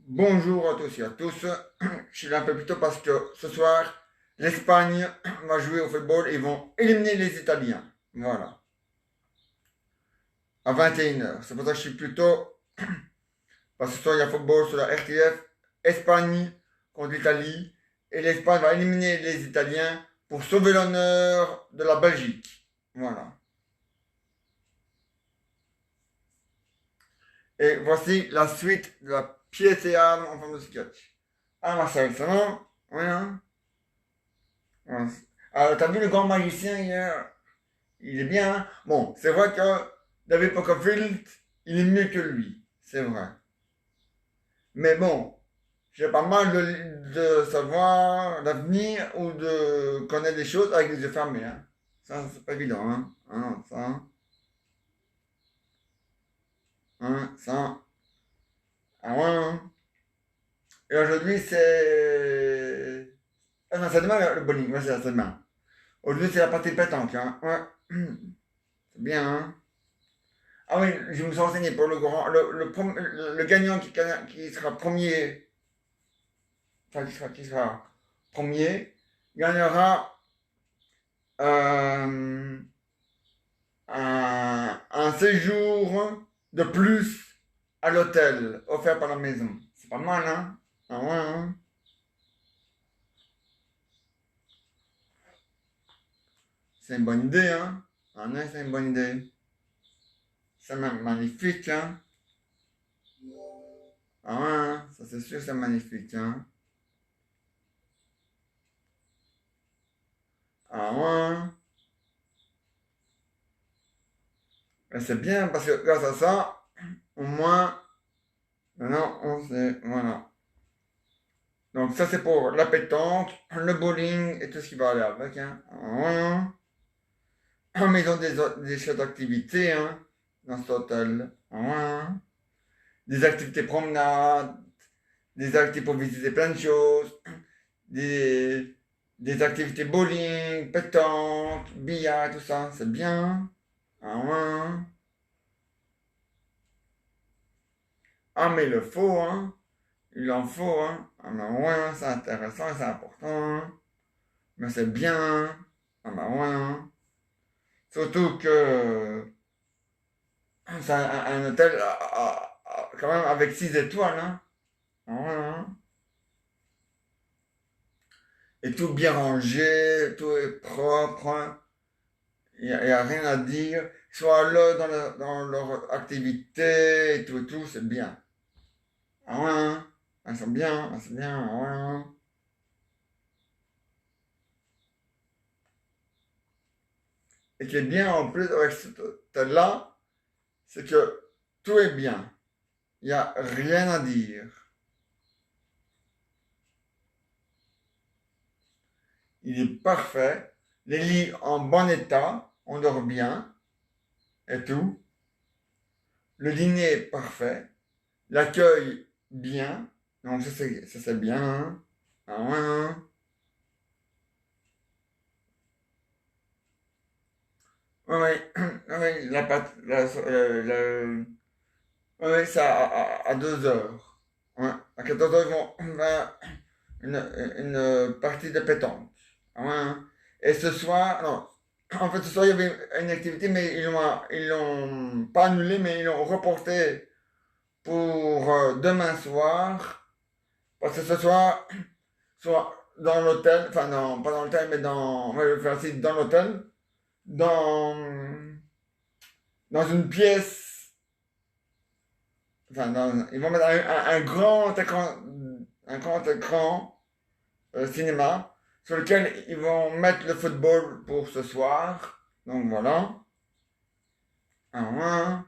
Bonjour à tous et à tous. Je suis là un peu plus tôt parce que ce soir, l'Espagne va jouer au football et ils vont éliminer les Italiens. Voilà. À 21h. C'est pour ça que je suis plus tôt. Parce que ce soir, il y a football sur la RTF. Espagne contre l'Italie. Et l'Espagne va éliminer les Italiens pour sauver l'honneur de la Belgique. Voilà. Et voici la suite de la pièce théâtre en forme de sketch. Ah, Marcel, ça va? Oui, hein? Ouais. Alors, t'as vu le grand magicien hier? Il est bien, hein. Bon, c'est vrai que David Copperfield, il est mieux que lui. C'est vrai. Mais bon, j'ai pas mal de savoir l'avenir ou de connaître des choses avec les yeux fermés, hein. Ça, c'est pas évident, hein. Hein, ça, ça. Ah ouais, hein. Et aujourd'hui, c'est... Ah non, c'est demain le bowling. Ouais, c'est demain. Aujourd'hui, c'est la partie pétanque, hein. Ouais. C'est bien, hein. Ah oui, je me suis renseigné pour le grand, le gagnant qui sera premier, enfin qui sera premier, gagnera euh, un séjour de plus à l'hôtel offert par la maison. C'est pas mal, hein? Ah ouais, hein? C'est une bonne idée, hein? Ah ouais, c'est une bonne idée. C'est même magnifique, hein? Ah ouais, hein? Ça c'est sûr, c'est magnifique, hein? Ah ouais, hein? Et c'est bien parce que grâce à ça, au moins, maintenant, on sait, voilà. Donc ça, c'est pour la pétanque, le bowling et tout ce qui va aller avec, hein. Voilà. Mais ils ont des chouettes d'activités, hein, dans cet hôtel. Voilà. Des activités promenades, des activités pour visiter plein de choses, des, des activités bowling, pétanque, billard, tout ça, c'est bien. Ah ouais. Ah mais il le faut, hein. Il en faut, hein. Ah ben ouais, c'est intéressant et c'est important, hein. Mais c'est bien, hein. Ah ben ouais, hein. Surtout que c'est un hôtel quand même avec 6 étoiles, hein. Ah ouais, hein. Et tout bien rangé, tout est propre, hein. Il y a rien à dire. Soit là dans leur activité et tout, c'est bien. Ah ouais, hein. Ah, c'est bien, ah, c'est bien, ah ouais, hein. Et qui est bien en plus avec cet hôtel-là, c'est que tout est bien. Il n'y a rien à dire. Il est parfait. Les lits en bon état, on dort bien et tout. Le dîner est parfait. L'accueil bien. Donc ça c'est bien, hein. Ah ouais, hein. Ouais, ouais, ouais, ouais, c'est à 2 heures. Ouais. À 14 heures, ils vont faire une partie de pétanque. Ah ouais, hein. Et ce soir, non, en fait, ce soir, il y avait une activité, mais ils l'ont pas annulé, mais ils l'ont reporté pour demain soir. Parce que ce soir, soit dans l'hôtel, enfin, non, pas dans l'hôtel, mais on va le faire aussi dans l'hôtel, dans, dans une pièce, enfin, ils vont mettre un grand écran cinéma, sur lequel ils vont mettre le football pour ce soir. Donc voilà. Ah,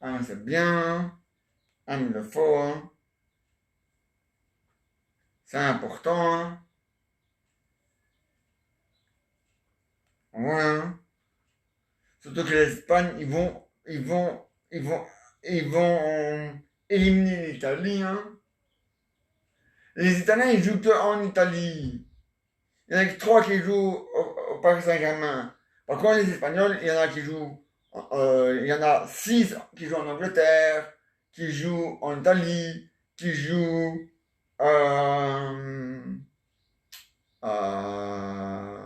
ah, c'est bien. Ah, mais il le faut, hein. C'est important, hein. Ouais, hein. Surtout que l'Espagne, ils vont éliminer l'Italie, hein. Les Italiens, ils jouent que en Italie. Il y en a que trois qui jouent au Paris Saint-Germain. Par contre, les Espagnols, il y en a qui jouent Il y en a 6 qui jouent en Angleterre, qui jouent en Italie, qui jouent euh, euh,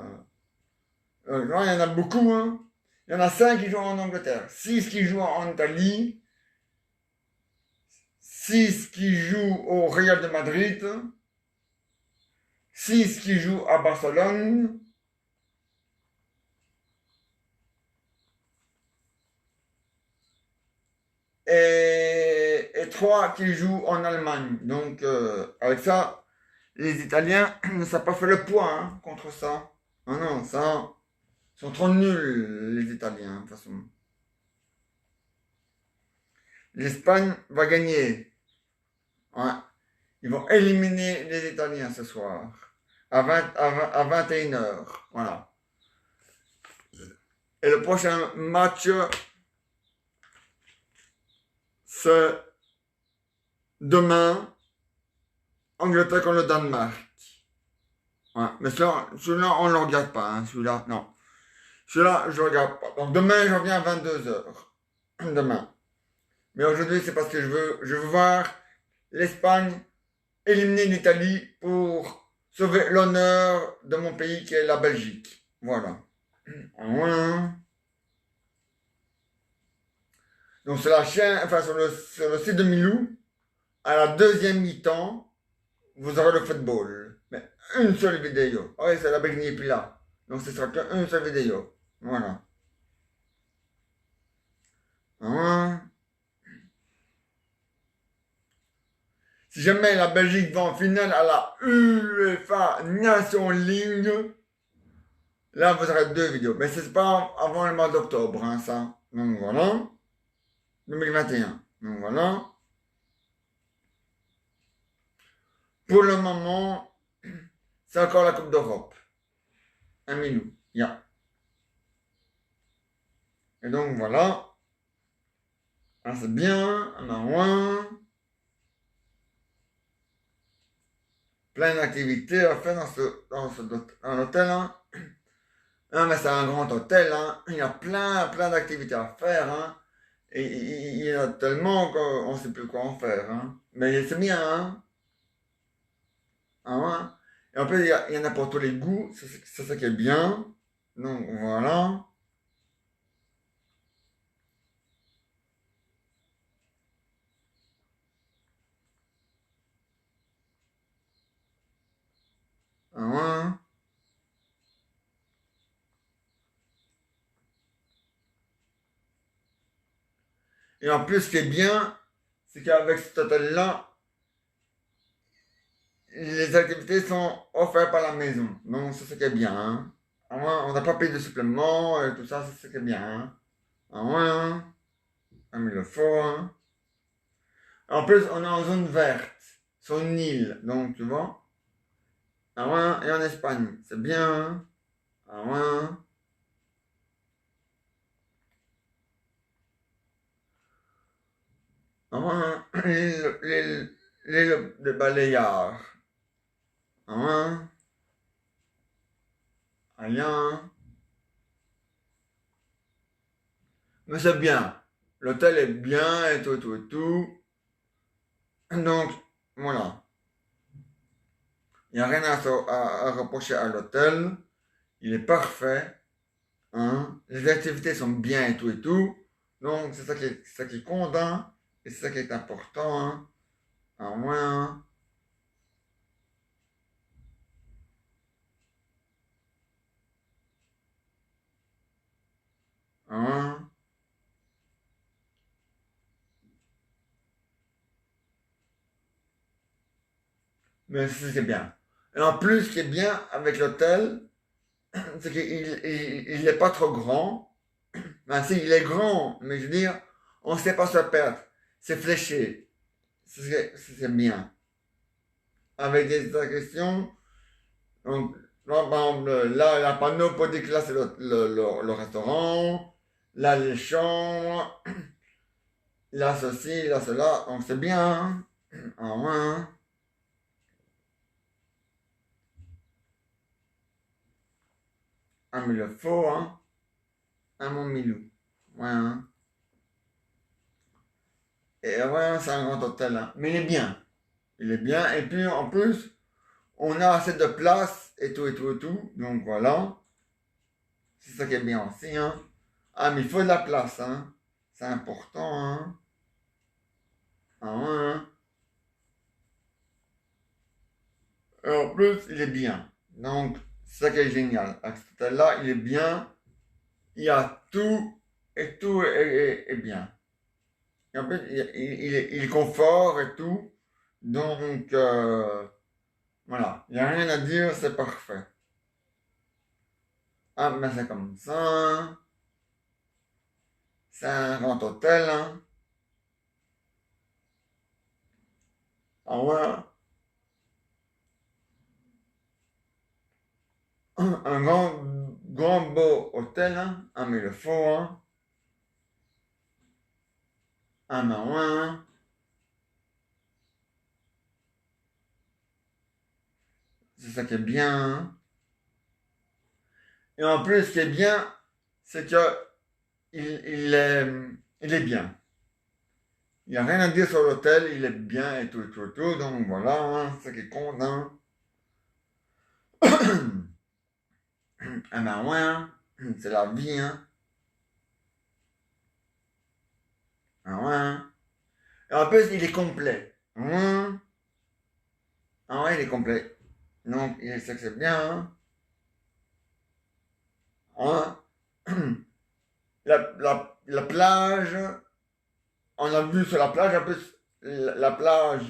non, il y en a beaucoup, hein. Il y en a 5 qui jouent en Angleterre, 6 qui jouent en Italie, 6 qui jouent au Real de Madrid, 6 qui jouent à Barcelone, et 3 qui jouent en Allemagne. Donc, avec ça, les Italiens ne savent pas faire le poids hein, contre ça. Ah non, ça, ils sont trop nuls, les Italiens, de toute façon. L'Espagne va gagner. Ouais. Ils vont éliminer les Italiens ce soir. À 21h. Voilà. Et le prochain match, c'est demain, Angleterre contre le Danemark. Ouais. Mais celui-là, on ne le regarde pas. Hein, celui-là, non. Celui-là, je ne regarde pas. Donc demain, je reviens à 22h. Demain. Mais aujourd'hui, c'est parce que je veux voir l'Espagne éliminer l'Italie pour sauver l'honneur de mon pays qui est la Belgique. Voilà. Voilà. Donc sur la chaîne, enfin sur le site de Milou, à la deuxième mi-temps, vous aurez le football. Mais une seule vidéo. Ah oui, c'est la Belgique et puis là. Donc ce sera qu'une seule vidéo. Voilà. Voilà. Si jamais la Belgique va en finale à la UEFA Nation League, là vous aurez 2 vidéos. Mais c'est pas avant le mois d'octobre, hein, ça. Donc voilà. 2021. Donc voilà. Pour le moment, c'est encore la Coupe d'Europe. Un milou. Yeah. Et donc voilà. Ah, c'est bien. Un marouin. Plein d'activités à faire dans l'hôtel. Hein. Ah, mais c'est un grand hôtel. Hein. Il y a plein d'activités à faire. Hein. Et il y en a tellement qu'on ne sait plus quoi en faire. Hein. Mais c'est bien. Hein. Ah, ouais. Et en plus, il y en a pour tous les goûts. C'est ça qui est bien. Donc voilà. Ah, ouais. Et en plus, ce qui est bien, c'est qu'avec cet hôtel-là, les activités sont offertes par la maison. Donc, c'est ce qui est bien. Hein. Ah, ouais, on n'a pas payé de supplément et tout ça, c'est ce qui est bien. Hein. Ah, ouais, hein. Ah, mais il le faut. Hein. En plus, on est en zone verte, sur une île. Donc, tu vois. Ah, ouais, et en Espagne, c'est bien. Hein. Ah, ouais. Hein. Ah, ouais, hein. L'île de Baléares. Ah, ouais. Hein. Ah, bien. Hein. Mais c'est bien. L'hôtel est bien et tout, et tout, et tout. Donc, voilà. Il n'y a rien à reprocher à l'hôtel. Il est parfait. Hein. Les activités sont bien et tout, et tout. Donc, c'est ça qui compte. Hein. Et c'est ça qui est important. Hein. Ah ouais. Hein. Ah, ouais. Mais c'est ce qui est bien. Et en plus, ce qui est bien avec l'hôtel, c'est qu'il n'est pas trop grand. Ben, si, il est grand, mais je veux dire, on ne sait pas se perdre. C'est fléché. C'est bien. Avec des questions, donc, là, par exemple, là, la panneau pour dire que là, c'est le restaurant. Là, les chambres. Là, ceci, là, cela. Donc, c'est bien. Hein. Ah, ouais. Hein. Ah, mais il le faut, hein. Ah, mon Milou. Ouais, hein. Et ouais, c'est un grand hôtel, hein. Mais il est bien. Il est bien. Et puis, en plus, on a assez de place et tout, et tout, et tout. Donc, voilà. C'est ça qui est bien aussi, hein. Ah, mais il faut de la place, hein. C'est important, hein. Ah, ouais, hein. Et en plus, il est bien. Donc, c'est ça qui est génial. À cet hôtel-là, il est bien. Il y a tout. Et tout est bien. Et en plus, il est confort et tout. Donc, voilà. Il n'y a rien à dire, c'est parfait. Ah, mais c'est comme ça, hein. C'est un grand hôtel, hein. Ah ouais. Un grand beau hôtel, hein. Ah, mais il le faut, hein. Ah, mais ouais, hein. C'est ça qui est bien, hein. Et en plus, ce qui est bien, c'est que il est bien. Il n'y a rien à dire sur l'hôtel, il est bien et tout, et tout, et tout. Donc voilà, hein, c'est ça qui est con, hein. Ah ben ouais, hein. C'est la vie, hein. Ah ouais, hein. Et en plus, il est complet. Hein. Ah ouais, il est complet. Donc, il est, c'est bien, hein. Hein. La plage, on a vu sur la plage, en plus, la plage,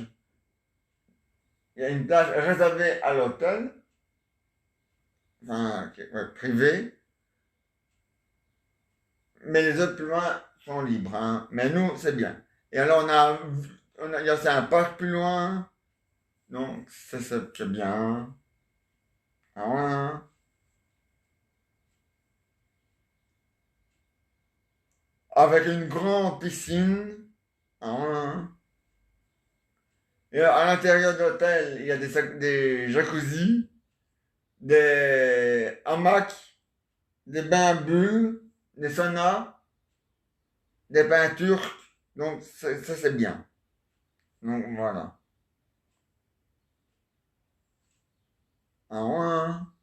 il y a une plage réservée à l'hôtel, enfin, ouais, privée, mais les autres plus loin sont libres, hein. Mais nous, c'est bien. Et alors, il y a c'est un parc plus loin, donc c'est bien. Ah ouais, hein. Avec une grande piscine. Ah ouais, hein. Et à l'intérieur de l'hôtel, il y a des jacuzzis, des hamacs, des bains à bulles, des saunas, des bains turcs. Donc ça c'est bien. Donc voilà. Ah ouais, hein.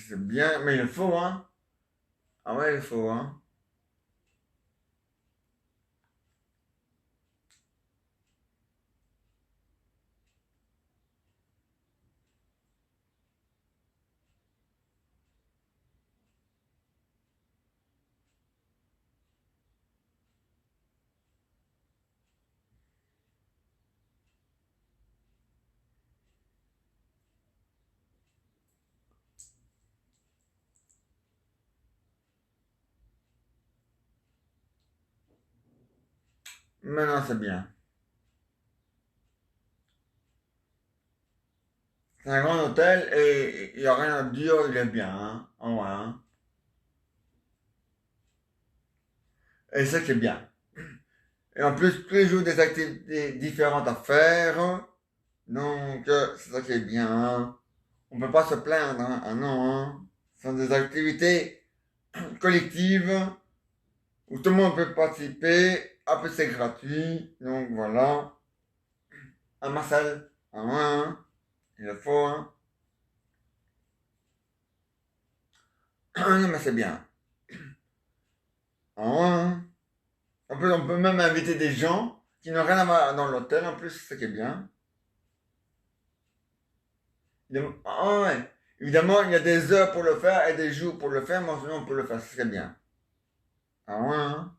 C'est bien, mais il faut, hein. Ah ouais, il faut, hein. Maintenant c'est bien. C'est un grand hôtel et il n'y a rien à dire, il est bien, hein. Ah ouais, hein. Et ça c'est bien. Et en plus, tous les jours des activités différentes à faire. Donc, c'est ça qui est bien, hein. On peut pas se plaindre, hein. Ah non, hein. Ce sont des activités collectives où tout le monde peut participer. En plus, c'est gratuit. Donc, voilà. Un Marcel. Ah ouais, hein. Il le faut, hein. Non, mais c'est bien. Ah ouais, hein. En plus, on peut même inviter des gens qui n'ont rien à voir dans l'hôtel. En plus, c'est ça qui est bien. Ah ouais. Évidemment, il y a des heures pour le faire et des jours pour le faire, mais sinon, on peut le faire. C'est très bien. Ah ouais, hein.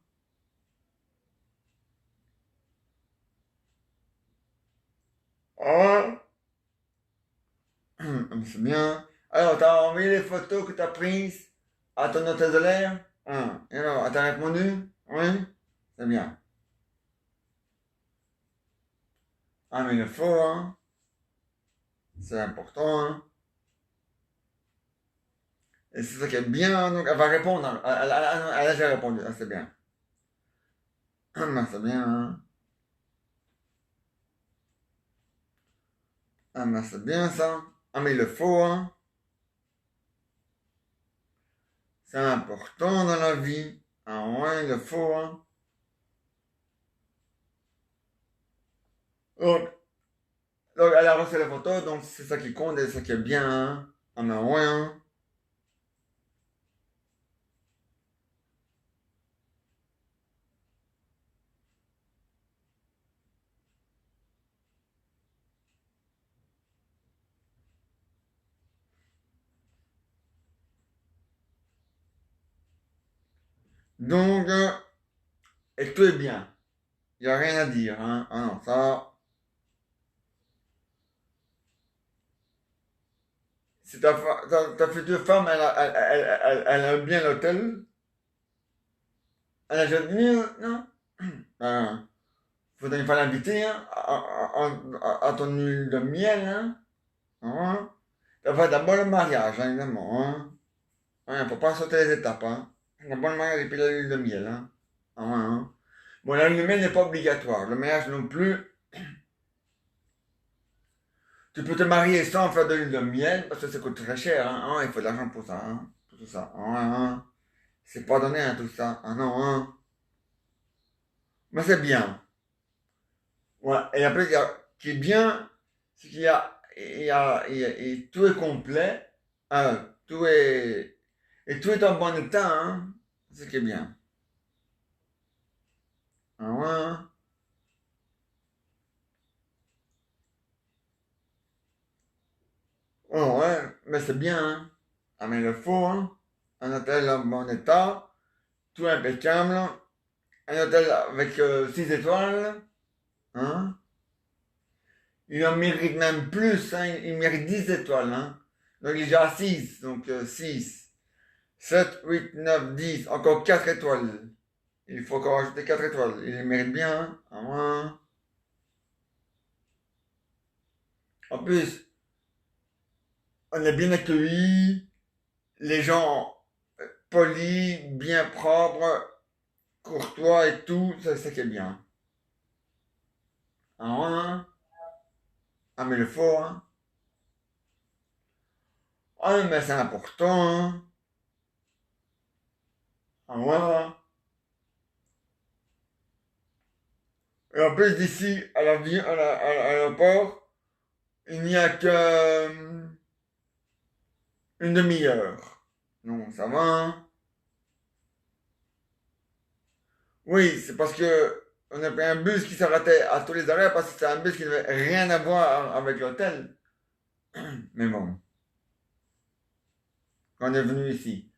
Ah ouais. C'est bien. Alors, t'as envoyé les photos que t'as prises à ton hôtel de l'air? Ah. Et alors, t'as répondu? Oui? C'est bien. Ah, mais il le faut, hein. C'est important, hein. Et c'est ça qui est bien, donc elle va répondre, hein. Elle a déjà répondu. Ah, c'est bien. Ah, mais c'est bien, hein. Ah, mais c'est bien ça. Ah, mais il le faut, hein. c'est important dans la vie. Ah ouais, il le faut, hein. Donc, donc, elle a reçu la photo, donc c'est ça qui compte et c'est ça qui est bien, hein. Ah mais ouais, hein. Donc, et tout est bien. Il n'y a rien à dire, hein. Ah non, ça, si ta future femme, elle aime bien l'hôtel, elle a déjà dit non? Ben, faudrait pas l'inviter, hein, à ton huile de miel, hein. Hein? Ça va d'abord le mariage, hein, évidemment, hein. Hein, faut pas sauter les étapes, hein. D'abord le mariage et puis la lune de miel, hein. Ah ouais, hein. Bon, la lune de miel n'est pas obligatoire. Le mariage non plus. Tu peux te marier sans faire de lune de miel, parce que ça coûte très cher, hein. Ah ouais, il faut de l'argent pour ça, hein. Pour tout ça. Ah ouais, hein. C'est pas donné, hein, tout ça. Ah non, hein. Mais c'est bien. Ouais. Et après, ce qui est bien, c'est et tout est complet. Tout est, et tout est en bon état, hein. C'est ce qui est bien. Ah ouais, hein. Oh, ouais, mais c'est bien, hein. Ah, mais il le faut, hein. Un hôtel en bon état, tout impeccable. Un hôtel avec 6 étoiles, hein. Il en mérite même plus, hein. Il mérite 10 étoiles, hein. Donc il est déjà à 6, donc 6, 7, 8, 9, 10, encore 4 étoiles. Il faut encore ajouter 4 étoiles. Il les mérite bien, hein. Ah, ouais, hein. En plus, on est bien accueillis, les gens polis, bien propres, courtois et tout, ça, c'est ça qui est bien. Ah, ouais, hein. Ah, mais il faut, hein. Ah, mais c'est important, hein. Ah, ouais, hein. Et en plus, d'ici à à l'aéroport, il n'y a que une demi-heure. Non, ça va, hein. Oui, c'est parce que on a pris un bus qui s'arrêtait à tous les arrêts parce que c'est un bus qui n'avait rien à voir avec l'hôtel. Mais bon, quand on est venu ici.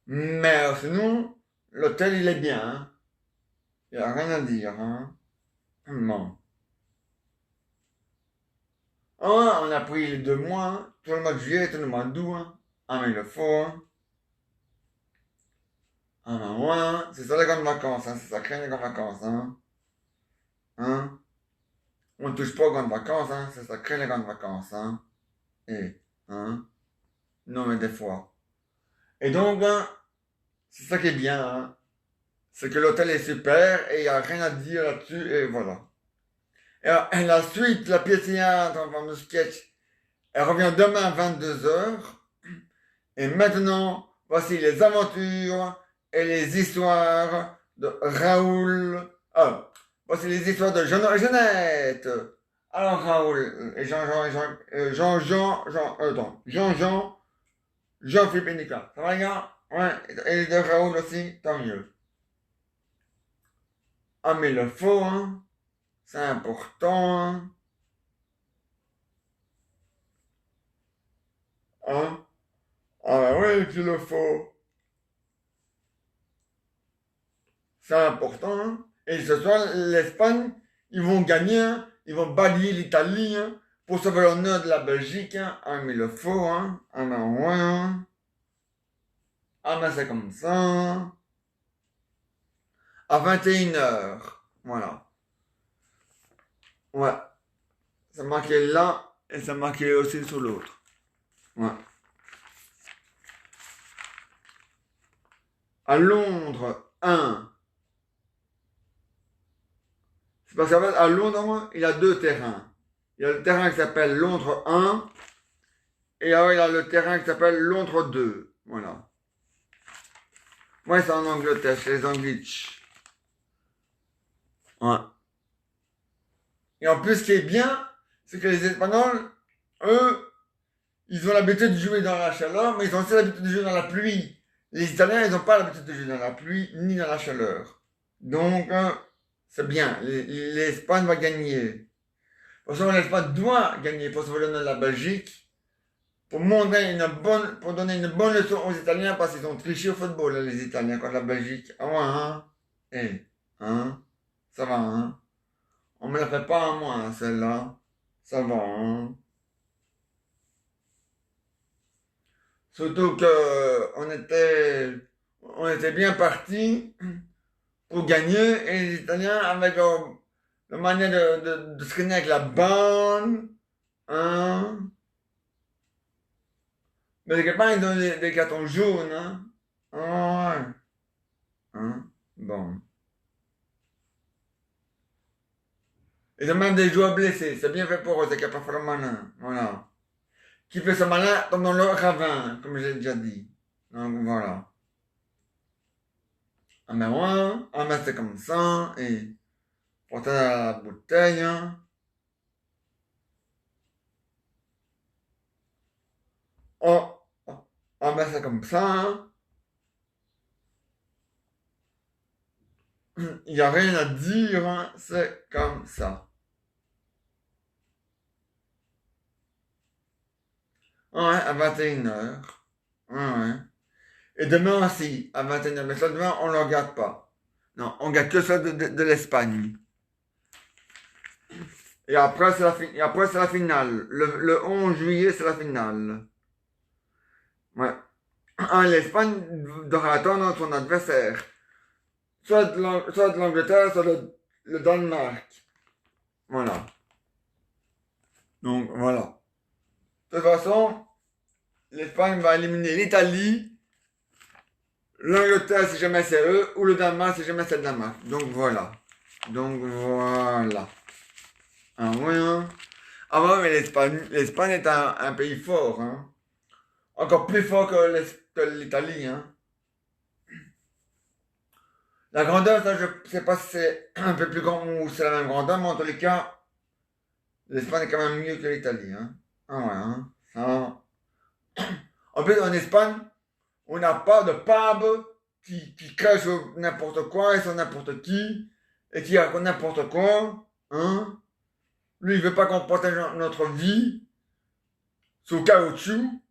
Mais sinon, l'hôtel, il est bien, hein. Il n'y a rien à dire, hein. Bon. Ah, on a pris les 2 mois, hein. Tout le mois de juillet, tout le mois d'août, hein. Ah, mais il le faut, hein. Ah, ben ouais, hein. C'est ça les grandes vacances, hein. C'est ça crée les grandes vacances, hein. Hein? On ne touche pas aux grandes vacances, hein. C'est ça crée les grandes vacances, hein. Et, hein? Non, mais des fois. Et donc, hein, c'est ça qui est bien, hein. C'est que l'hôtel est super et il n'y a rien à dire là-dessus, et voilà. Et la suite, la pièce théâtre, enfin, le sketch, elle revient demain à 22 heures. Et maintenant, voici les aventures et les histoires de Raoul. Ah, voici les histoires de Jean et Jeannette. Alors Raoul et Jean-Jean et Jean-Jean, Jean-Philippe et Nicolas. Ça va les gars? Ouais, et les de Raoul aussi, tant mieux. Ah mais le faut, hein. C'est important, hein. Hein? Ah bah oui, qu'il le faut. C'est important, hein. Et ce soir, l'Espagne, ils vont gagner, hein. Ils vont balayer l'Italie, hein, pour sauver l'honneur de la Belgique, hein. Ah, mais il le faut, hein. Ah, ben ouais, hein. Ah, ben c'est comme ça, hein. À 21 heures. Voilà. Ouais. C'est marqué là et c'est marqué aussi sur l'autre. Ouais. À Londres, 1. C'est parce qu'en fait, à Londres, il y a 2 terrains. Il y a le terrain qui s'appelle Londres 1 et alors il y a le terrain qui s'appelle Londres 2. Voilà. Moi, c'est en Angleterre, chez les Anglish. Ouais. Et en plus, ce qui est bien, c'est que les Espagnols, eux, ils ont l'habitude de jouer dans la chaleur, mais ils ont aussi l'habitude de jouer dans la pluie. Les Italiens, ils n'ont pas l'habitude de jouer dans la pluie ni dans la chaleur. Donc, c'est bien. L'Espagne va gagner. De toute façon, l'Espagne doit gagner pour se donner la Belgique, pour donner une bonne leçon aux Italiens, parce qu'ils ont triché au football, là, les Italiens, contre la Belgique. Ah ouais, hein? Eh, hein? Ça va, hein? On me la fait pas à moi, hein, celle-là. Ça va, hein? Surtout que on était bien parti pour gagner et les Italiens avec la manière de se traîner avec la bande, hein. Mais quelque part, ils donnent des cartons jaunes, hein. Ah ouais, hein. Bon. Ils ont même des joueurs blessés. C'est bien fait pour eux, c'est qu'il n'y a pas faire le malin. Voilà. Qui fait ce malin tombe dans le ravin, comme j'ai déjà dit. Donc voilà. Ah ben ouais, ah ben c'est comme ça, et porter la bouteille, hein. Oh, oh, ah ben c'est comme ça, hein. Il n'y a rien à dire, hein. C'est comme ça. Ouais, à 21h. Ouais. Et demain aussi, à 21h. Mais ça, demain, on ne le regarde pas. Non, on regarde que ça de l'Espagne. Et après, et après, c'est la finale. Le 11 juillet, c'est la finale. Ouais. L'Espagne devra attendre son adversaire. Soit de l'Angleterre, soit le Danemark. Voilà. Donc, voilà. De toute façon, l'Espagne va éliminer l'Italie, l'Angleterre si jamais c'est eux, ou le Danemark si jamais c'est le Danemark. Donc, voilà. Donc, voilà. Ah oui, hein. Ah ouais, mais l'Espagne est un pays fort, hein. Encore plus fort que l'Italie, hein. La grandeur, ça, je sais pas si c'est un peu plus grand ou c'est la même grandeur, mais en tous les cas, l'Espagne est quand même mieux que l'Italie, hein. Ah ouais, hein. Ça. En plus, en Espagne, on n'a pas de pub qui crée sur n'importe quoi et sur n'importe qui, et qui raconte n'importe quoi, hein. Lui, il veut pas qu'on protège notre vie sous caoutchouc,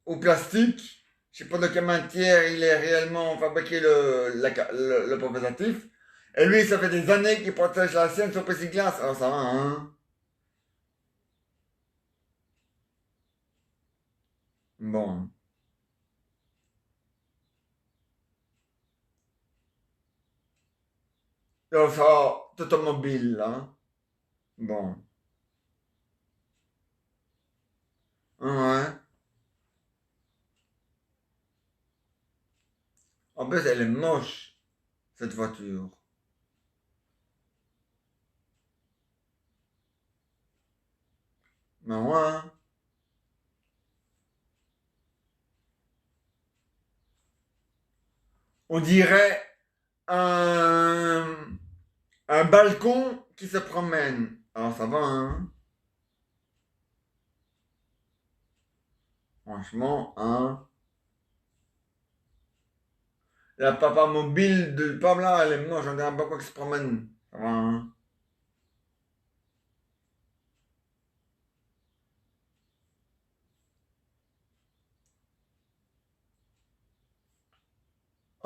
au plastique. Je sais pas de quelle matière il est réellement fabriqué le préservatif. Et lui, ça fait des années qu'il protège la sienne sur plexiglas. Alors ça va, hein. Bon. Alors ça, automobile, hein. Bon. Ouais. En plus, elle est moche, cette voiture. Mais ouais, hein. On dirait un, un balcon qui se promène. Alors ça va, hein. Franchement, hein. La papa mobile de Pabla, elle est moche, on dirait un balcon qui se promène. Ça va, hein.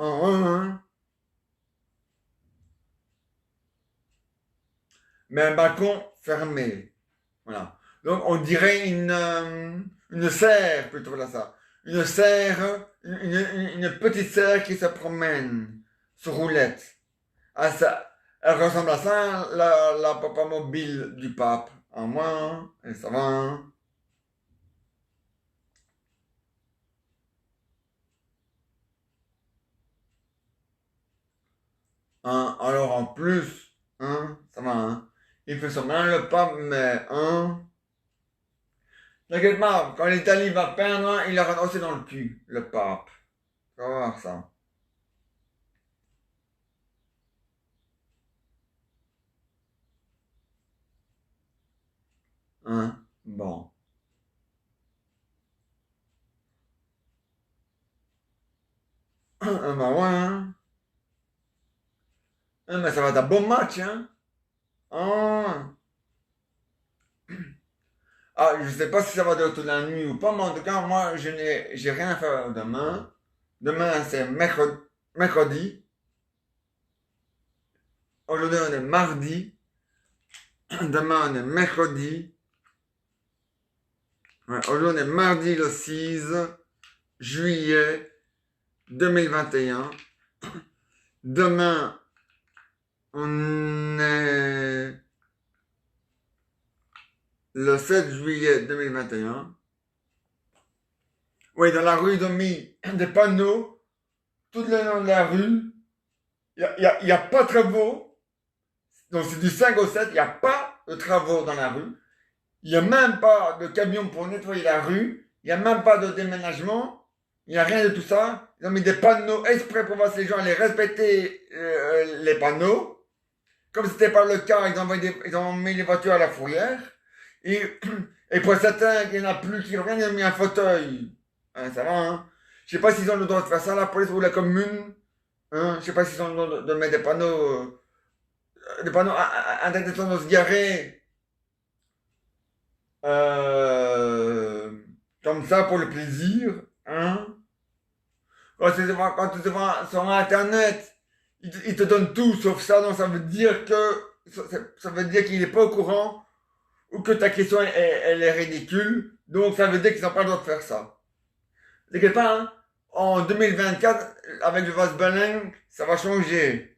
Ah ouais, hein. Mais un balcon fermé. Voilà. Donc on dirait une serre, plutôt, voilà ça. Une serre, une petite serre qui se promène sur roulette. Ah, ça, elle ressemble à ça, la papa mobile du pape. En moins, et ça va, hein. Alors en plus, hein, ça va, hein. Il fait semblant le pape, mais, hein. T'inquiète pas, quand l'Italie va perdre, il la rentre aussi dans le cul, le pape. Tu vas voir ça. Hein? Bon. Bah ouais, hein? Mais ça va être un bon match, hein? Ah, je sais pas si ça va durer toute la nuit ou pas, mais en tout cas, moi, j'ai rien à faire demain. Demain, c'est mercredi. Aujourd'hui, on est mardi. Demain, on est mercredi. Ouais, aujourd'hui, on est mardi le 6 juillet 2021. Demain, on est le 7 juillet 2021. Oui, dans la rue, ils ont mis des panneaux tout le long de la rue. Il y a pas de travaux. Donc, c'est du 5 au 7. Il n'y a pas de travaux dans la rue. Il n'y a même pas de camion pour nettoyer la rue. Il n'y a même pas de déménagement. Il n'y a rien de tout ça. Ils ont mis des panneaux exprès pour voir si les gens allaient respecter les panneaux. Comme ce n'était pas le cas, ils ont mis les voitures à la fourrière. Et, et pour certains, il n'y en a plus qui reviennent, ils ont mis un fauteuil. Hein, ça va, hein? Je sais pas s'ils ont le droit de faire ça, la police ou la commune. Hein? Je sais pas s'ils ont le droit de mettre des panneaux interdiction de se garer. Euh, Comme ça pour le plaisir. Hein? Quand tu vas sur Internet, il te donne tout sauf ça, donc ça veut dire ça veut dire qu'il n'est pas au courant ou que ta question elle est ridicule. Donc ça veut dire qu'ils n'ont pas le droit de faire ça. T'inquiète pas, hein, en 2024, avec le vase Beleng, ça va changer.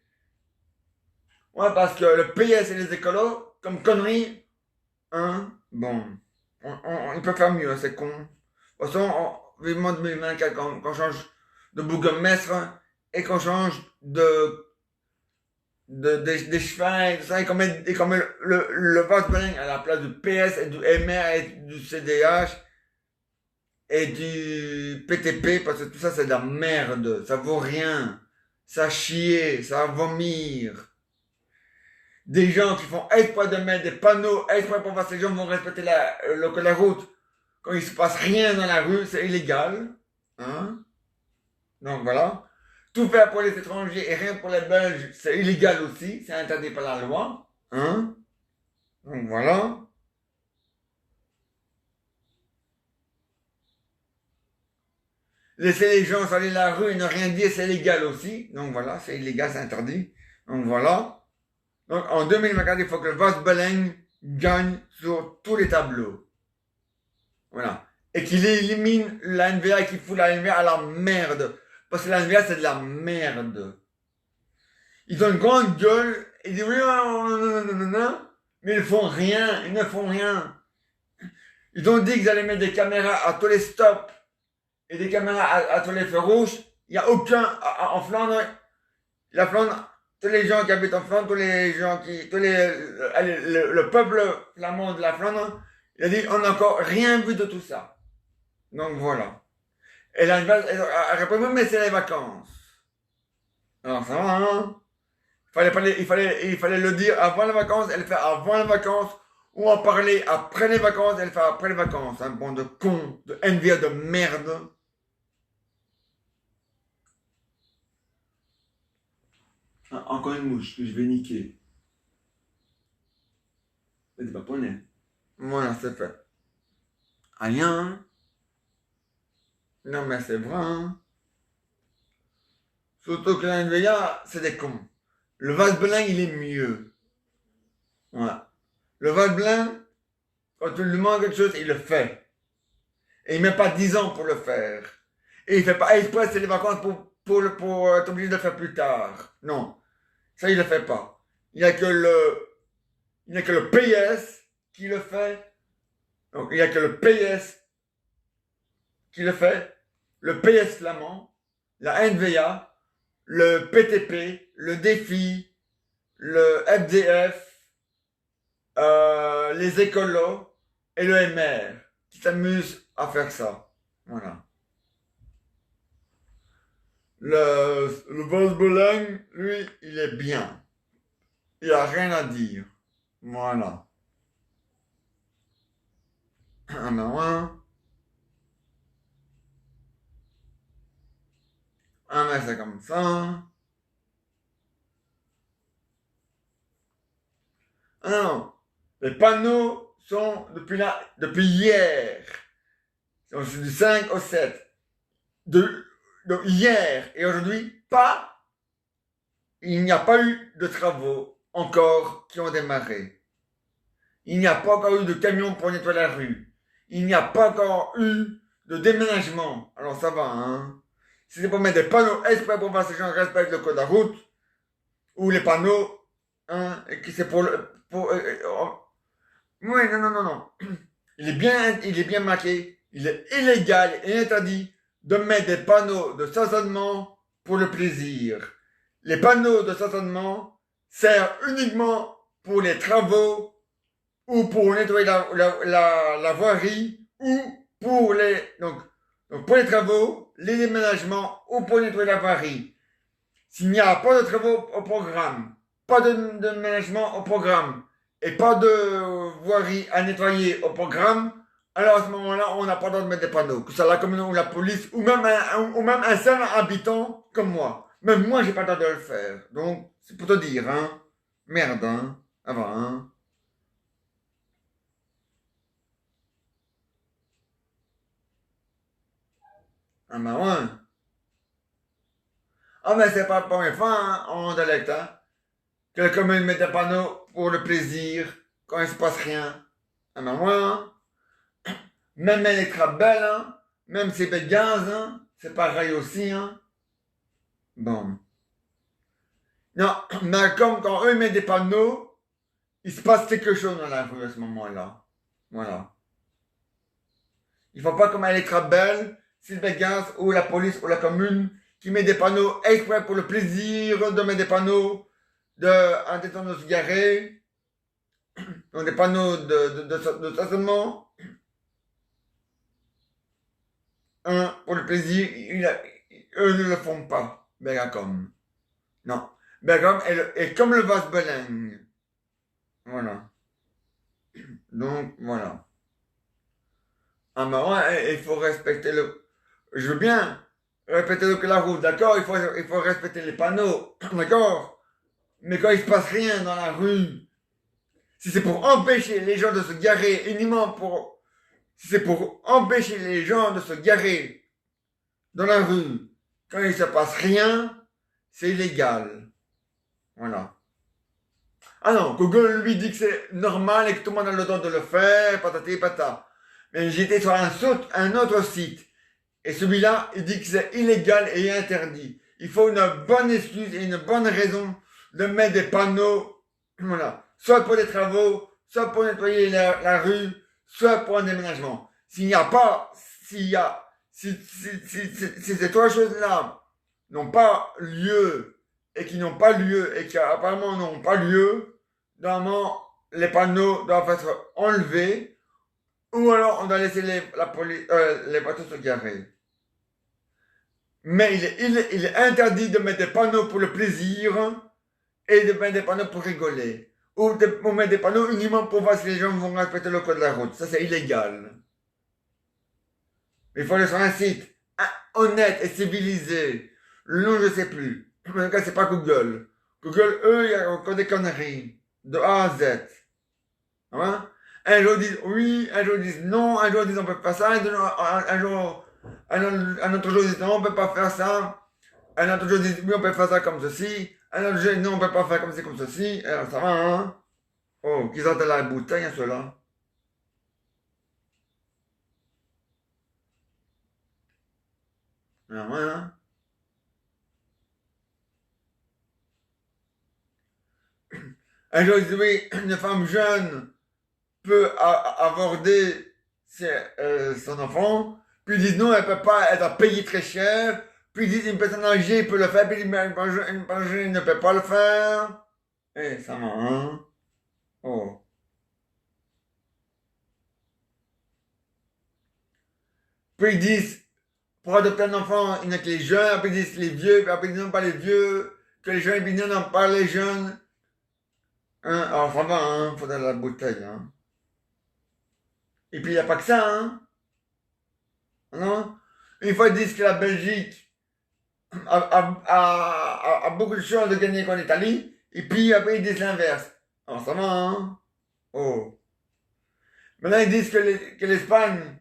Ouais, parce que le PS et les écolos, comme conneries, hein, bon, ils peuvent faire mieux, c'est con. De toute façon, vivement 2024, qu'on change de bourgmestre et qu'on change des chevins et tout ça, et qu'on met le vase Beleng à la place du PS et du MR et du CDH et du PTP, parce que tout ça c'est de la merde, ça vaut rien, ça chier, ça va vomir. Des gens qui font exprès de mettre des panneaux, exprès pour voir si les gens vont respecter la route. Quand il se passe rien dans la rue, c'est illégal. Hein? Donc voilà. Tout faire pour les étrangers et rien pour les Belges, c'est illégal aussi, c'est interdit par la loi. Hein? Donc voilà. Laisser les gens aller la rue et ne rien dire, c'est illégal aussi. Donc voilà, c'est illégal, c'est interdit. Donc voilà. Donc en 2024, il faut que le Vos Beleng gagne sur tous les tableaux. Voilà. Et qu'il élimine la NBA et qu'il fout la NBA à la merde. Parce que la NBA, c'est de la merde. Ils ont une grande gueule, ils disent oui, mais ils ne font rien, ils ne font rien. Ils ont dit qu'ils allaient mettre des caméras à tous les stops et des caméras à tous les feux rouges. Il n'y a aucun en Flandre. La Flandre, tous les gens qui habitent en Flandre, tous les gens le peuple flamand de la Flandre, il a dit on n'a encore rien vu de tout ça. Donc voilà. Et là, elle répond mais c'est les vacances. Alors ça va, hein? Il fallait le dire avant les vacances, elle fait avant les vacances, ou en parler après les vacances, elle fait après les vacances. Un bon de con, de NVA de merde. Ah, encore une mouche que je vais niquer. C'est pas poney. Voilà, c'est fait. Rien. Hein? Non, mais c'est vrai. Hein? Surtout que la NVA, c'est des cons. Le vase blanc, il est mieux. Voilà. Le vase blanc, quand tu lui demandes quelque chose, il le fait. Et il met pas 10 ans pour le faire. Et il fait pas exprès, c'est les vacances pour être obligé de le faire plus tard. Non. Ça, il le fait pas. Il n'y a que le PS qui le fait. Donc, il n'y a que le PS qui le fait. Le PS flamand, la NVA, le PTP, le défi, le FDF, les écolos et le MR qui s'amusent à faire ça. Voilà. Le Vos Bologne, lui, il est bien. Il n'y a rien à dire. Voilà. Ah ben ouais. Ah ben c'est comme ça. Ah non. Les panneaux sont depuis hier. Donc c'est du 5 au 7. De, donc hier et aujourd'hui, pas. Il n'y a pas eu de travaux encore qui ont démarré. Il n'y a pas encore eu de camion pour nettoyer la rue. Il n'y a pas encore eu de déménagement. Alors ça va, hein. Si c'est pour mettre des panneaux exprès pour voir si les gens respectent le code de la route, ou les panneaux, hein, et que c'est pour le... Oui, non, non, non, non. Il est bien marqué. Il est illégal et interdit de mettre des panneaux de stationnement pour le plaisir. Les panneaux de stationnement servent uniquement pour les travaux ou pour nettoyer la voirie ou pour donc pour les travaux, les déménagements ou pour nettoyer la voirie. S'il n'y a pas de travaux au programme, pas de déménagement au programme et pas de voirie à nettoyer au programme, alors à ce moment-là, on n'a pas le droit de mettre des panneaux, que ce soit la commune ou la police, ou même un seul habitant comme moi. Même moi, j'ai pas le droit de le faire. Donc, c'est pour te dire, hein. Merde, hein. Avant, hein. Ah ben ouais. Ah ben c'est pas la première fois, hein, en dialecte, hein, que la commune met des panneaux pour le plaisir, quand il se passe rien. Ah ben ouais, hein. Même elle est très belle, hein. Même si c'est gaz, hein. C'est pareil aussi, hein. Bon. Non, mais comme quand eux mettent des panneaux, il se passe quelque chose dans la rue à ce moment-là. Voilà. Il faut pas comme elle est très belle, Sylvain Gaz ou la police ou la commune qui met des panneaux exprès pour le plaisir de mettre des panneaux de intention de se garer, donc des panneaux de stationnement, un pour le plaisir, eux ne le font pas, Bergacom. Non. Bergacom est comme le vase Belen. Voilà. Donc, voilà. Ah ben ouais, il faut respecter le... Je veux bien respecter la route, d'accord, il faut respecter les panneaux, d'accord. Mais quand il se passe rien dans la rue, si c'est pour empêcher les gens de se garer, uniquement pour... Si c'est pour empêcher les gens de se garer dans la rue, quand il se passe rien, c'est illégal. Voilà. Ah non, Google lui dit que c'est normal et que tout le monde a le droit de le faire, patati patata. Mais j'étais sur un autre site. Et celui-là, il dit que c'est illégal et interdit. Il faut une bonne excuse et une bonne raison de mettre des panneaux, voilà, soit pour des travaux, soit pour nettoyer la rue, soit pour un déménagement. S'il n'y a pas, s'il y a, si ces trois choses-là n'ont pas lieu et qui n'ont pas lieu et qui apparemment n'ont pas lieu, normalement, les panneaux doivent être enlevés ou alors on doit laisser les bateaux se garer. Mais il est interdit de mettre des panneaux pour le plaisir et de mettre des panneaux pour rigoler. Ou de mettre des panneaux uniquement pour voir si les gens vont respecter le code de la route. Ça, c'est illégal. Il faut aller sur un site honnête et civilisé. Le nom, je ne sais plus. En tout cas, c'est pas Google. Google, eux, il y a encore des conneries. De A à Z. Hein? Un jour ils disent oui, un jour ils disent non, un jour ils disent on peut pas ça, un autre jour ils disent non, on peut pas faire ça, un autre jour ils disent oui, on peut faire ça comme ceci, un autre jour ils disent non, on peut pas faire comme ci, comme ceci, alors ça va, hein? Oh, qu'ils sortent la bouteille, hein, ceux-là. Alors, ouais, hein? Un jour ils disent oui, une femme jeune peut aborder son enfant, puis ils disent non, elle peut pas, elle doit payer très cher, puis ils disent une personne âgée peut le faire, puis ils disent mais une personne âgée ne peut pas le faire. Eh, ça va, hein? Oh. Puis ils disent, pour adopter un enfant, il n'y a que les jeunes, après ils disent les vieux, puis après ils disent non, pas les vieux, que les jeunes, puis ils disent non, pas les jeunes. Hein? Alors ça va, hein? Faut dans la bouteille, hein? Et puis il n'y a pas que ça, hein. Non? Une fois ils disent que la Belgique a beaucoup de chances de gagner contre l'Italie, et puis après ils disent l'inverse. Alors ça va, hein? Oh. Maintenant ils disent que l'Espagne,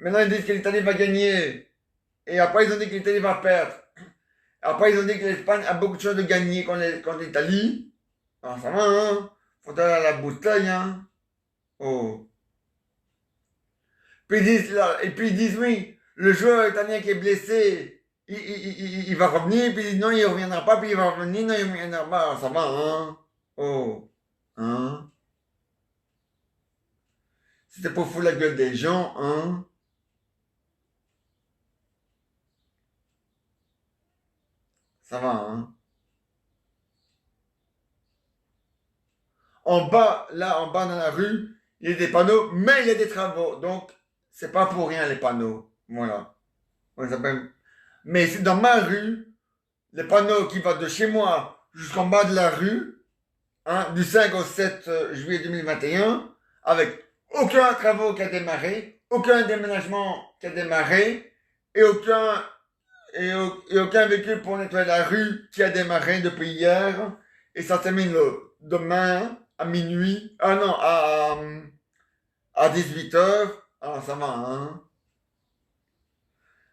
maintenant ils disent que l'Italie va gagner, et après ils ont dit que l'Italie va perdre. Après ils ont dit que l'Espagne a beaucoup de chances de gagner contre l'Italie. Alors ça va, hein? Faut aller à la bouteille, hein? Oh. Et puis ils disent oui, le joueur italien qui est blessé, il va revenir, puis ils disent non, il ne reviendra pas, puis il va revenir, non, il ne reviendra pas. Ça va, hein? Oh. Hein? C'était pour foutre la gueule des gens, hein? Ça va, hein? En bas, là, en bas dans la rue, il y a des panneaux, mais il y a des travaux. Donc, c'est pas pour rien les panneaux. Voilà. On s'appelle. Mais c'est dans ma rue, les panneaux qui vont de chez moi jusqu'en bas de la rue, hein, du 5 au 7 juillet 2021, avec aucun travaux qui a démarré, aucun déménagement qui a démarré, et aucun véhicule pour nettoyer la rue qui a démarré depuis hier, et ça termine demain à minuit, ah non, à 18 h. Ah, ça va, hein.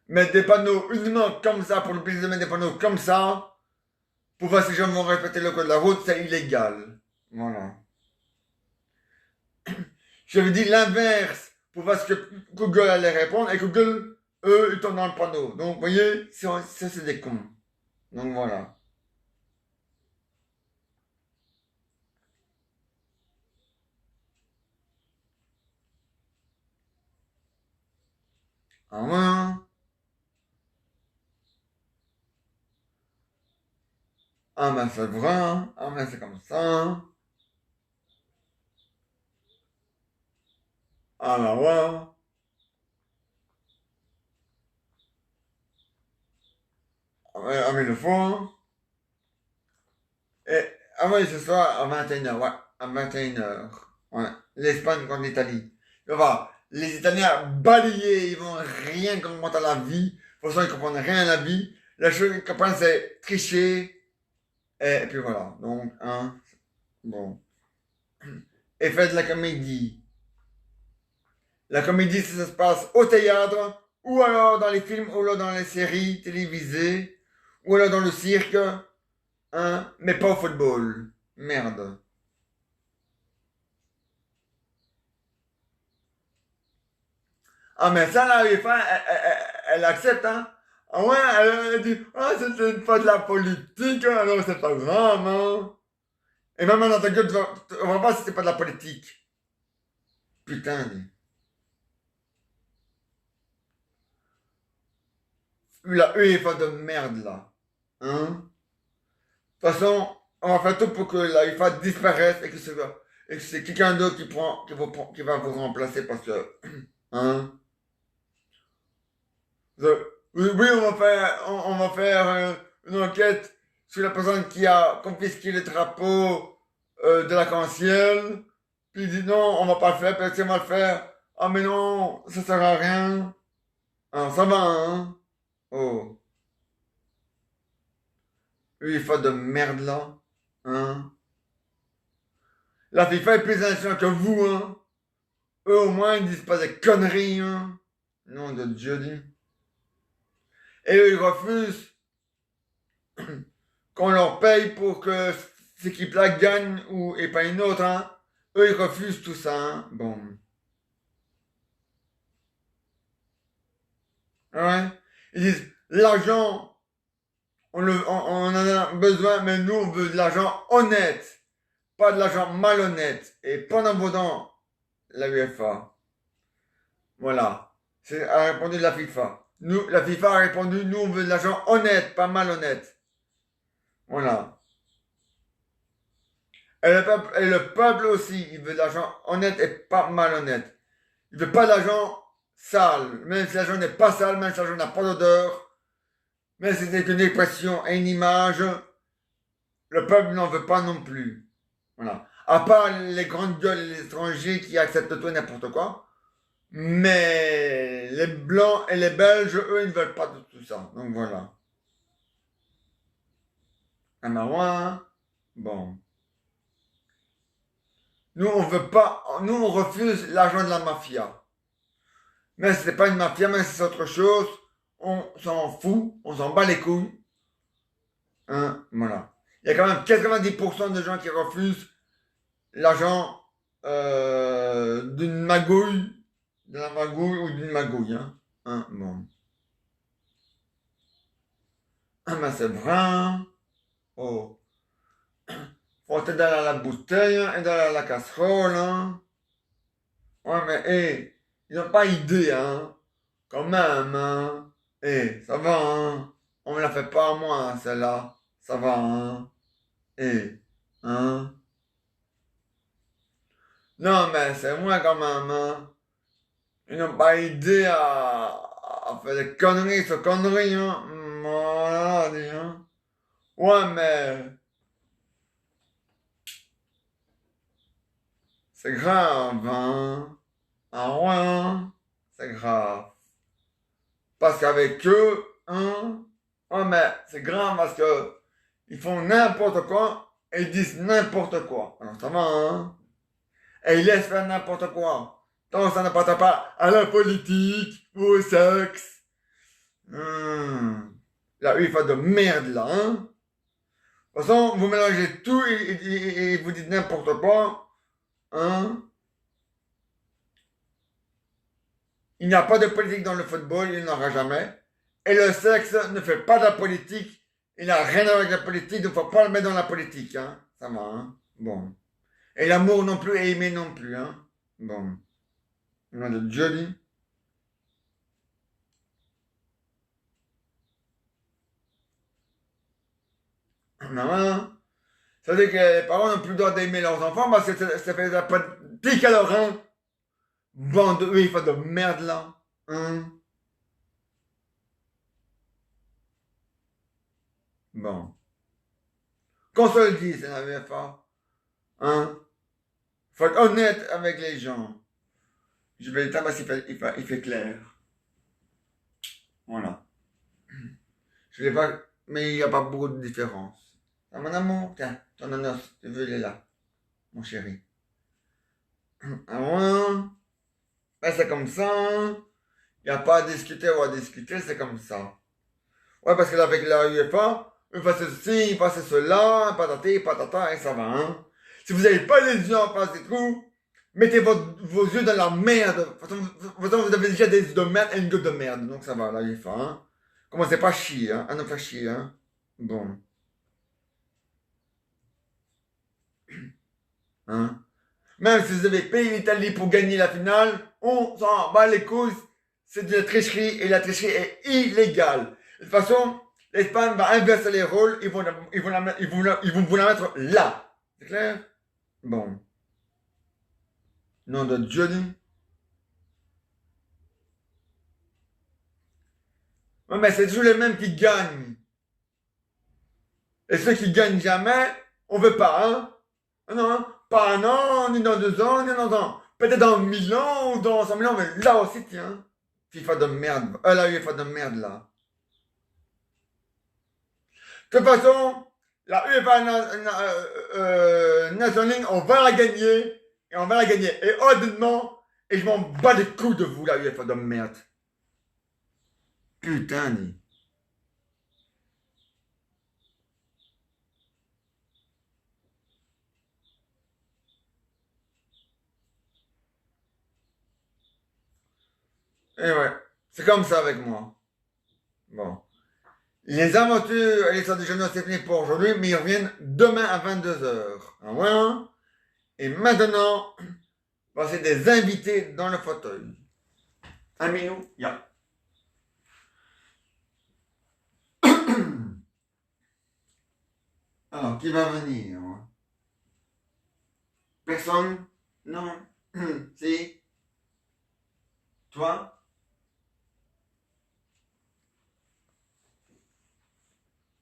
Mettre des panneaux uniquement comme ça, pour le plaisir de mettre des panneaux comme ça, pour voir si les gens vont respecter le code de la route, c'est illégal. Voilà. J'avais dit l'inverse pour voir ce que Google allait répondre, et Google, eux, ils tombent dans le panneau. Donc, vous voyez, ça c'est des cons. Donc, voilà. Ah ouais, hein. Ah ben c'est vrai, hein. Ah ben c'est comme ça, hein. Ah ben ouais. Ah mais le fond, hein. Et, ah ouais, ce soir à 21 h, ouais, à 21 h. Ouais. L'Espagne contre l'Italie. Enfin, les Italiens balayés, ils vont rien comprendre à la vie. De toute façon, ils comprennent rien à la vie. La chose qu'ils comprennent, c'est tricher. Et puis voilà. Donc, hein, bon. Et faites de la comédie. La comédie, ça se passe au théâtre, ou alors dans les films, ou alors dans les séries télévisées, ou alors dans le cirque, hein, mais pas au football. Merde. Ah, mais ça, la UEFA, elle accepte, hein. Ah ouais, elle dit, ah, c'était pas de la politique, hein, alors c'est pas grave, hein. Et même dans ta gueule, on va voir si c'était pas de la politique. Putain. La UEFA de merde, là. Hein. De toute façon, on va faire tout pour que la UEFA disparaisse et que c'est quelqu'un d'autre qui va vous remplacer parce que, hein. Oui, oui, on va faire une enquête sur la personne qui a confisqué le drapeau de l'arc-en-ciel. Puis il dit non, on va pas le faire, personne va le faire. Ah mais non, ça sert à rien. Ah, ça va, hein. Oh, UEFA de merde là. Hein. La FIFA est plus intelligente que vous, hein. Eux au moins ils disent pas des conneries, hein. Nom de Dieu dit. Et eux ils refusent qu'on leur paye pour que cette équipe-là gagne et pas une autre, hein. Eux, ils refusent tout ça, hein. Bon. Ouais. Ils disent, l'argent, on en a besoin, mais nous, on veut de l'argent honnête, pas de l'argent malhonnête. Et pendant vos temps, la UEFA. Voilà. C'est a répondu la FIFA. Nous, la FIFA a répondu, nous, on veut de l'argent honnête, pas malhonnête. Voilà. Et le peuple aussi, il veut de l'argent honnête et pas malhonnête. Il veut pas d'argent sale. Même si l'argent n'est pas sale, même si l'argent n'a pas d'odeur, même si c'est une expression et une image, le peuple n'en veut pas non plus. Voilà. À part les grandes gueules et les étrangers qui acceptent tout et n'importe quoi. Mais les Blancs et les Belges, eux, ils ne veulent pas de tout ça. Donc voilà. Un marouin. Bon. Nous, on veut pas. Nous, on refuse l'argent de la mafia. Mais c'est pas une mafia, mais c'est autre chose. On s'en fout. On s'en bat les couilles. Hein, voilà. Il y a quand même 90% de gens qui refusent l'argent d'une magouille, de la magouille ou d'une magouille. Hein, bon. Ah, mais c'est vrai. Hein. Oh. Faut être dans la bouteille et dans la casserole. Hein. Ouais, mais hé, ils n'ont pas idée, hein. Quand même, hein. Hé, ça va, hein. On me la fait pas à moi, celle-là. Ça va, hein. Hé, hein. Non, mais c'est moi quand même, hein. Ils n'ont pas idée à faire des conneries sur conneries, hein. Voilà, dis, hein. Ouais, mais c'est grave, hein. Ah ouais, hein. C'est grave. Parce qu'avec eux, hein. Ouais, mais c'est grave parce que ils font n'importe quoi et ils disent n'importe quoi. Alors ça va, hein. Et ils laissent faire n'importe quoi. Tant que ça n'appartient pas à la politique ou au sexe. La UEFA de merde là, hein. De toute façon, vous mélangez tout et vous dites n'importe quoi, hein. Il n'y a pas de politique dans le football, il n'y en aura jamais. Et le sexe ne fait pas de la politique. Il n'a rien à voir avec la politique, il ne faut pas le mettre dans la politique, hein. Ça va, hein. Bon. Et l'amour non plus, et aimer non plus, hein. Bon. On a de joli. Non, hein. Ça veut dire que les parents n'ont plus le droit d'aimer leurs enfants parce que ça fait de la politique alors, hein. Bande de oui, de merde là. Hein. Bon. Qu'on se le dise, c'est la VFA. Hein. Faut être honnête avec les gens. Je vais l'éteindre parce qu'il fait clair. Voilà. Je l'ai pas, mais il n'y a pas beaucoup de différence. Ah, mon amour, tiens, ton honneur, si tu veux, il est là, mon chéri. Ah ouais, ben c'est comme ça. Il n'y a pas à discuter ou à discuter, c'est comme ça. Ouais, parce que là, avec la UEFA, il passe ceci, il passe cela, patati, patata, et ça va, hein. Si vous n'avez pas les yeux en face des trous, mettez vos yeux dans la merde. De toute façon, vous avez déjà des yeux de merde et une gueule de merde, donc ça va, la UEFA, hein. Commencez pas à chier, hein, à ne pas chier, hein. Bon, hein. Même si vous avez payé l'Italie pour gagner la finale, on s'en bat les couilles. C'est de la tricherie et la tricherie est illégale. De toute façon, l'Espagne va inverser les rôles. Ils vont vous la mettre là. C'est clair? Bon. Nom de Johnny. Ouais, mais c'est toujours les mêmes qui gagnent. Et ceux qui gagnent jamais, on veut pas, hein? Ah non, hein? Pas un an, ni dans 2 ans, ni dans un an. Peut-être dans 1000 ans ou dans 100 000 ans, mais là aussi, tiens. FIFA de merde. La UEFA de merde, là. De toute façon, la UEFA Nation League, on va la gagner. Et on va la gagner. Et honnêtement, et je m'en bats les couilles de vous, la UEFA de merde. Putain, dit. Et ouais, c'est comme ça avec moi. Bon. Les aventures et les sorties de journaux, c'est fini pour aujourd'hui, mais ils reviennent demain à 22h. Ah ouais, hein. Et maintenant, voici des invités dans le fauteuil. Un minou, ya. Alors, qui va venir? Personne? Non? Si? Toi?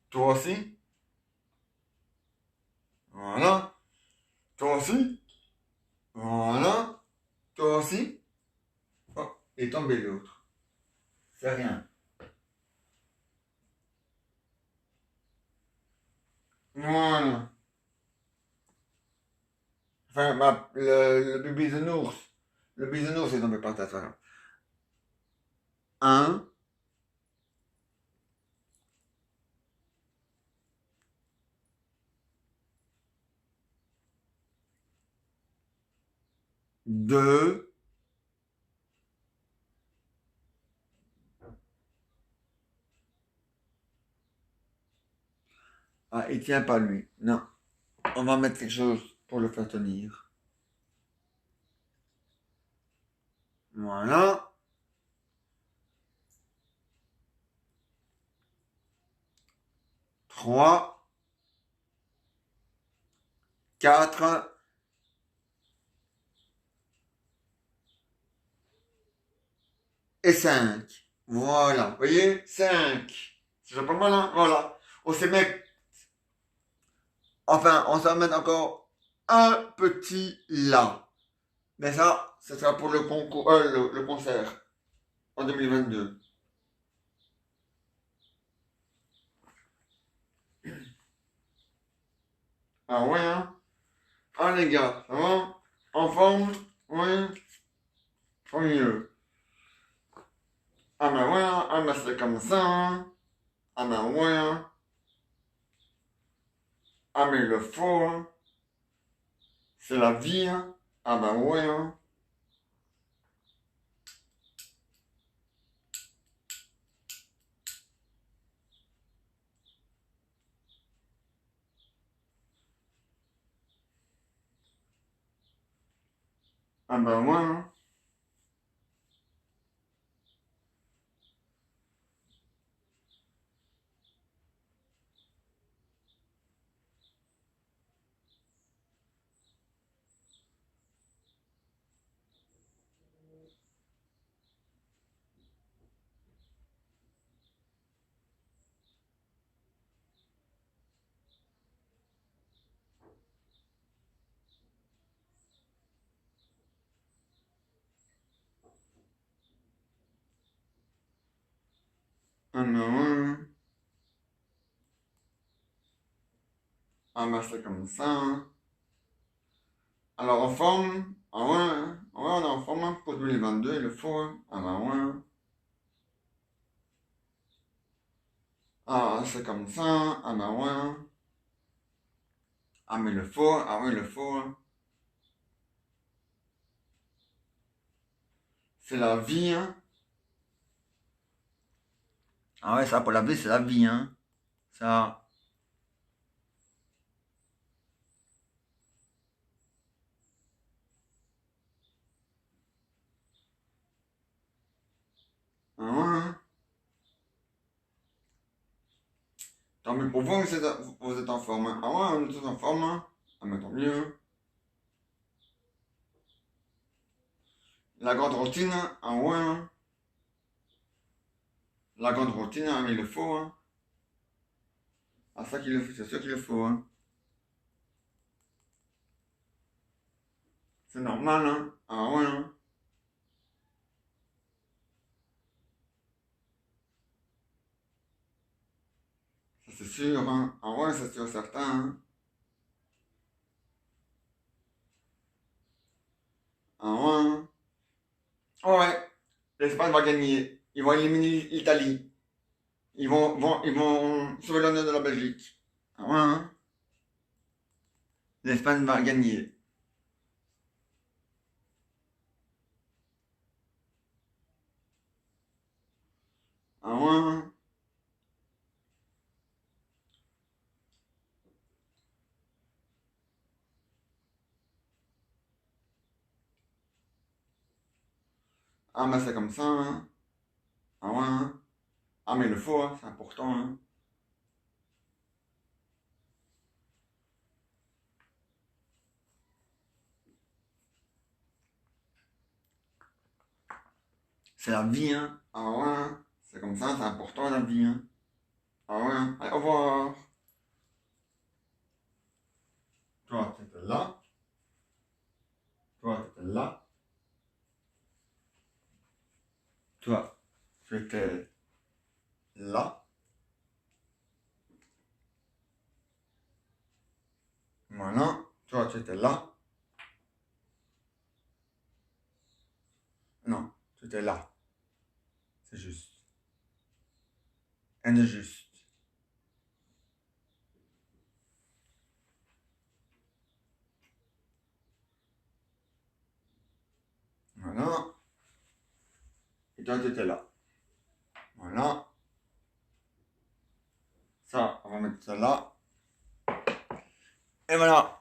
Toi aussi? Voilà. Toi aussi. Voilà. Toi aussi. Oh, il est tombé l'autre. C'est rien. Voilà. Enfin, le bisounours. Le bisounours est tombé par terre. Voilà. Un, deux. Ah, il tient pas lui. Non. On va mettre quelque chose pour le faire tenir. Voilà. Trois, quatre et cinq. Voilà. Vous voyez? Cinq. C'est déjà pas mal, hein? Voilà. On s'est mis. Enfin, on s'en met encore un petit là. Mais ça sera pour le concours, le concert en 2022. Ah ouais, hein? Ah les gars, ça va? En forme? Oui, tant mieux. Ah ben ouais, hein. Ah ben c'est comme ça, hein? Ah ben ouais, hein. Ah mais il le faut, hein. C'est la vie, hein. Ah ben ouais, hein. Ah ben ouais, hein. Ah ben ouais, hein. Ah ben c'est comme ça, hein. Alors en forme? Ah ouais, hein. Ah ouais, on est en forme, hein, pour 2022, il le faut, hein. Ah ben ouais, hein. Ah c'est comme ça, hein. Ah ben ouais, hein. Ah mais il le faut, ah oui il le faut, hein. C'est la vie, hein. Ah ouais, ça pour la vie, c'est la vie, hein. Ça. Ah ouais, hein. Tant mieux pour vous, vous êtes en forme, hein. Ah ouais, on est tous en forme, hein. Ah mais tant mieux. La grande routine, hein. Ah ouais, hein. La grande routine, hein, mais il le faut, hein. Ah ça qu'il le faut, c'est sûr qu'il le faut, hein. C'est normal, hein. Ah ouais, hein. Ça c'est sûr, hein. Ah ouais, c'est sûr, certain, hein. Ah ouais, hein. Ah ouais, l'Espagne va gagner. Ils vont éliminer l'Italie. Ils vont sauver l'honneur de la Belgique. Ah ouais, hein. L'Espagne va gagner. Ah ouais, hein. Ah mais c'est comme ça, hein. Ah ouais, hein. Ah mais il le faut, hein. C'est important, hein. C'est la vie, hein. Ah ouais, hein. C'est comme ça, c'est important la vie, hein. Ah ouais, hein. Allez, au revoir. Toi, t'étais là. Toi, tu étais là. Voilà. Toi, tu étais là. Non, tu étais là. C'est juste. Un de juste. Voilà. Et toi, tu étais là. Voilà. Ça, on va mettre ça là. Et voilà.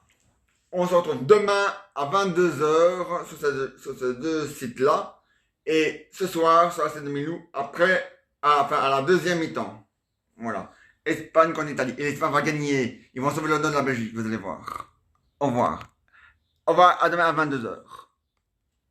On se retrouve demain à 22 h sur ces deux sites-là. Et ce soir, sur la scène de Milou, après, à la deuxième mi-temps. Voilà. Espagne contre Italie. Et l'Espagne va gagner. Ils vont sauver l'honneur de la Belgique, vous allez voir. Au revoir. Au revoir, à demain à 22 h.